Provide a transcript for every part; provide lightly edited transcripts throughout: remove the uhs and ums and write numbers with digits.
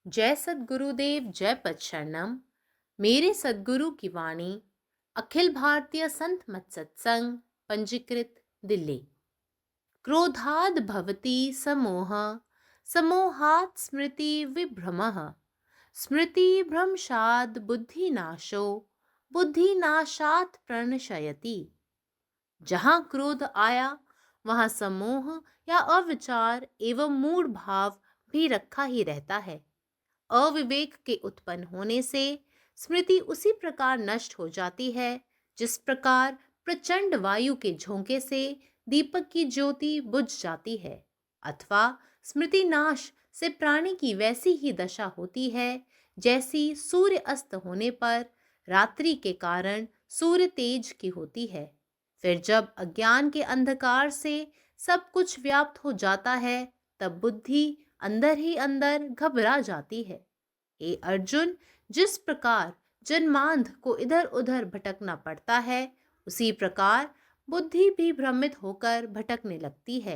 जय सद्गुरुदेव, जय पच्छरणम। मेरे सद्गुरु की वाणी अखिल भारतीय संत मत सत्संग पंजीकृत दिल्ली। क्रोधाद भवति समोह, समोहात् स्मृति विभ्रमः, स्मृति भ्रंशाद बुद्धिनाशो, बुद्धिनाशात् प्रणशयति। जहाँ क्रोध आया वहाँ समोह या अविचार एवं मूढ़ भाव भी रखा ही रहता है। अविवेक के उत्पन्न होने से स्मृति उसी प्रकार नष्ट हो जाती है जिस प्रकार प्रचंड वायु के झोंके से दीपक की ज्योति बुझ जाती है, अथवा स्मृति नाश से प्राणी की वैसी ही दशा होती है जैसी सूर्य अस्त होने पर रात्रि के कारण सूर्य तेज की होती है। फिर जब अज्ञान के अंधकार से सब कुछ व्याप्त हो जाता है तब बुद्धि अंदर ही अंदर घबरा जाती है। हे अर्जुन, जिस प्रकार जन्मांध को इधर उधर भटकना पड़ता है उसी प्रकार बुद्धि भी भ्रमित होकर भटकने लगती है।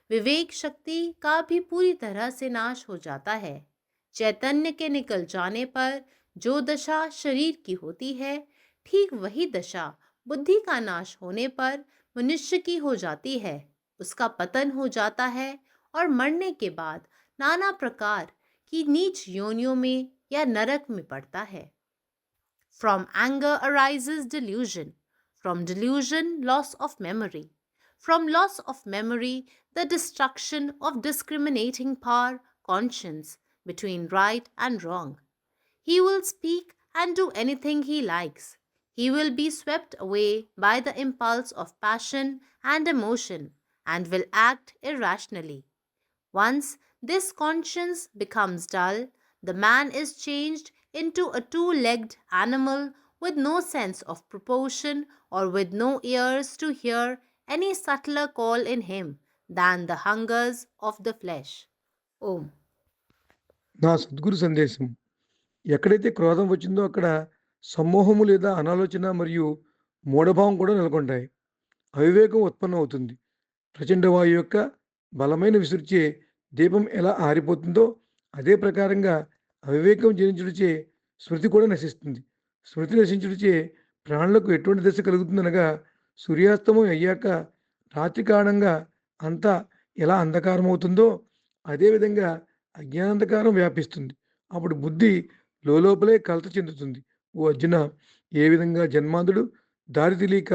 विवेक शक्ति का भी पूरी तरह से नाश हो जाता है। चैतन्य के निकल जाने पर जो दशा शरीर की होती है, ठीक वही दशा बुद्धि का नाश होने पर मनुष्य की हो जाती है। उसका पतन हो जाता है और मरने के बाद नाना प्रकार की नीच योनियों में या नरक में पड़ता है। From anger arises delusion. From delusion, loss of memory. From loss of memory, the destruction of discriminating power, conscience, between right and wrong. He will speak and do anything he likes. He will be swept away by the impulse of passion and emotion and will act irrationally. Once this conscience becomes dull, the man is changed into a two-legged animal with no sense of proportion or with no ears to hear any subtler call in him than the hungers of the flesh. Om. నా సద్గురు సందేశం. ఎక్కడైతే క్రోధం వచ్చిందో అక్కడ సమూహము లేదా అనాలోచన మరియు మూఢభావం కూడా నెలకొంటాయి. అవివేకం ఉత్పన్నం అవుతుంది. ప్రచండ వాయు యొక్క బలమైన విసురుచే దీపం ఎలా ఆరిపోతుందో అదే ప్రకారంగా అవివేకం జనించుడిచే స్మృతి కూడా నశిస్తుంది. స్మృతి నశించుడిచే ప్రాణులకు ఎటువంటి దశ కలుగుతుందనగా సూర్యాస్తమం అయ్యాక రాత్రి కారణంగా అంతా ఎలా అంధకారం అవుతుందో అదేవిధంగా అజ్ఞానాంధకారం వ్యాపిస్తుంది. అప్పుడు బుద్ధి లోపలే కలత చెందుతుంది. ఓ అర్జున, ఏ విధంగా జన్మాంధుడు దారి తెలియక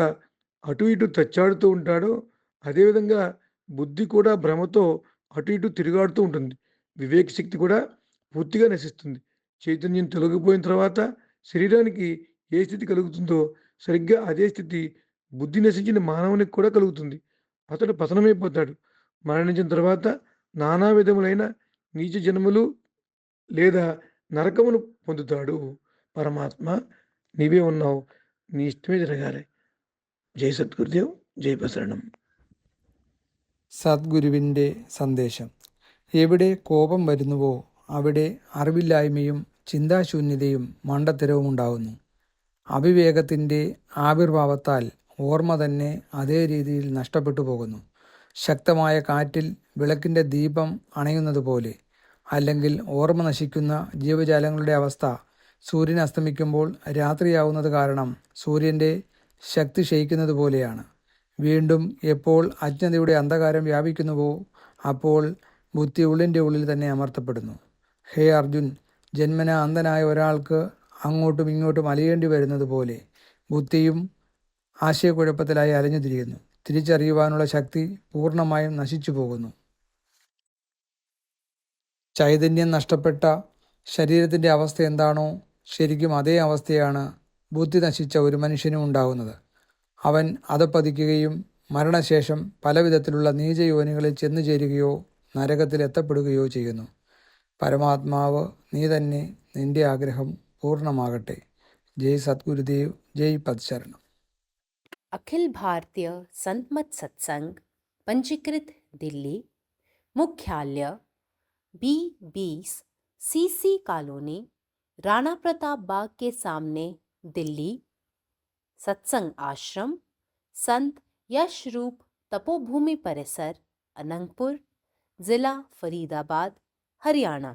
అటు ఇటు తచ్చాడుతూ ఉంటాడో అదేవిధంగా బుద్ధి కూడా భ్రమతో అటు ఇటు తిరుగాడుతూ ఉంటుంది. వివేక శక్తి కూడా పూర్తిగా నశిస్తుంది. చైతన్యం తొలగిపోయిన తర్వాత శరీరానికి ఏ స్థితి కలుగుతుందో సరిగ్గా అదే స్థితి బుద్ధి నశించిన మానవునికి కూడా కలుగుతుంది. అతడు పతనమైపోతాడు. మరణించిన తర్వాత నానా విధములైన నీచ జన్మలు లేదా నరకమును పొందుతాడు. పరమాత్మ, నీవే ఉన్నావు, నీ ఇష్టమే జరగాలి. ജയ് സദ്ഗുരുദേവ്, ജയ് പ്രസരണം. സദ്ഗുരുവിൻ്റെ സന്ദേശം. എവിടെ കോപം വരുന്നുവോ അവിടെ അറിവില്ലായ്മയും ചിന്താശൂന്യതയും മണ്ടത്തരവും ഉണ്ടാകുന്നു. അവിവേകത്തിൻ്റെ ആവിർഭാവത്താൽ ഓർമ്മ തന്നെ അതേ രീതിയിൽ നഷ്ടപ്പെട്ടു പോകുന്നു. ശക്തമായ കാറ്റിൽ വിളക്കിൻ്റെ ദീപം അണയുന്നത് പോലെ, അല്ലെങ്കിൽ ഓർമ്മ നശിക്കുന്ന ജീവജാലങ്ങളുടെ അവസ്ഥ സൂര്യൻ അസ്തമിക്കുമ്പോൾ രാത്രിയാവുന്നത് കാരണം സൂര്യൻ്റെ ശക്തി ക്ഷയിക്കുന്നത് പോലെയാണ്. വീണ്ടും എപ്പോൾ അജ്ഞതയുടെ അന്ധകാരം വ്യാപിക്കുന്നുവോ അപ്പോൾ ബുദ്ധി ഉള്ളിൻ്റെ ഉള്ളിൽ തന്നെ അമർത്തപ്പെടുന്നു. ഹേ അർജുൻ, ജന്മന അന്ധനായ ഒരാൾക്ക് അങ്ങോട്ടും ഇങ്ങോട്ടും അലയേണ്ടി വരുന്നത് പോലെ ബുദ്ധിയും ആശയക്കുഴപ്പത്തിലായി അലഞ്ഞു തിരിയുന്നു. തിരിച്ചറിയുവാനുള്ള ശക്തി പൂർണ്ണമായും നശിച്ചു പോകുന്നു. ചൈതന്യം നഷ്ടപ്പെട്ട ശരീരത്തിൻ്റെ അവസ്ഥ എന്താണോ ശരിക്കും അതേ അവസ്ഥയാണ് ബുദ്ധി നശിച്ച ഒരു മനുഷ്യനും ഉണ്ടാകുന്നത്. അവൻ അധപ്പതിക്കുകയും മരണശേഷം പലവിധത്തിലുള്ള നീചയോനികളിൽ ചെന്നു ചേരുകയോ നരകത്തിൽ എത്തപ്പെടുകയോ ചെയ്യുന്നു. പരമാത്മാവ് നീ തന്നെ, നിന്റെ ആഗ്രഹം പൂർണ്ണമാകട്ടെ. ജയ് സദ്ഗുരുദേവ്, ജയ് പദ്ശരണം. अखिल भारतीय संत मत सत्संग पंजीकृत दिल्ली। मुख्यालय B20 CC colony, Rana Pratap Bagh के सामने, दिल्ली। सत्संग आश्रम संत यशरूप तपोभूमि परिसर, अनंगपुर, जिला फरीदाबाद, हरियाणा।